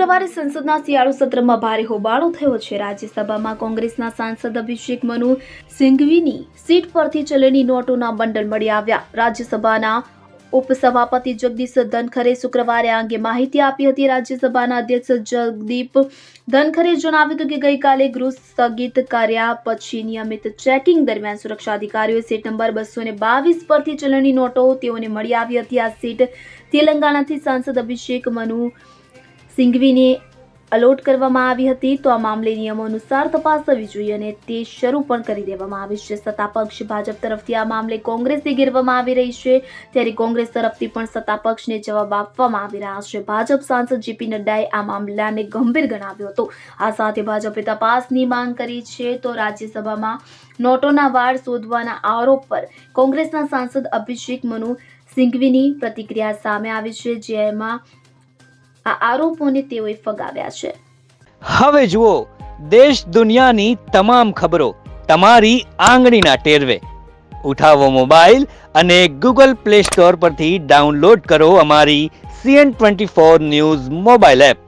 શુક્રવારે સંસદના શિયાળુ સત્રમાં ભારે હોબાળો થયો છે। રાજ્યસભામાં કોંગ્રેસના સાંસદ અભિષેક મનુ સિંઘવીની સીટ પરથી ચલણી નોટોના બંડલ મળી આવ્યા। રાજ્યસભાના ઉપસભાપતિ જગદીશ ધનખરે શુક્રવારે આ અંગે માહિતી આપી હતી। રાજ્યસભાના અધ્યક્ષ જગદીપ ધનખરે જણાવ્યું હતું કે ગઈકાલે ગૃહ સ્થગિત કર્યા પછી નિયમિત ચેકિંગ દરમિયાન સુરક્ષા અધિકારીઓએ સીટ નંબર 222 પરથી ચલણી નોટો તેઓને મળી આવી હતી। આ સીટ તેલંગાણાથી સાંસદ અભિષેક મનુ સિંઘવીને અલોટ કરવામાં આવી હતી। તો આ મામલે નિયમો અનુસાર તપાસ થવી જોઈએ અને તે શરૂ પણ કરી દેવામાં આવી છે। સત્તાપક્ષ ભાજપ તરફથી આ મામલે કોંગ્રેસને ઘેરવામાં આવી રહી છે, ત્યારે કોંગ્રેસ તરફથી પણ સત્તાપક્ષને જવાબ આપવામાં આવી રહ્યા છે। ભાજપ સાંસદ જેપી નડ્ડાએ આ મામલાને ગંભીર ગણાવ્યો હતો। આ સાથે ભાજપે તપાસની માંગ કરી છે। તો રાજ્યસભામાં નોટોના વાળ શોધવાના આરોપ પર કોંગ્રેસના સાંસદ અભિષેક મનુ સિંઘવીની પ્રતિક્રિયા સામે આવી છે, જેમાં આ આરોપોને તેઓએ ફગાવ્યા છે। હવે જુઓ દેશ દુનિયાની તમામ ખબરો તમારી આંગળીના ટેરવે। ઉઠાવો મોબાઈલ અને ગૂગલ પ્લે સ્ટોર પરથી ડાઉનલોડ કરો અમારી CN24 ન્યૂઝ મોબાઈલ એપ।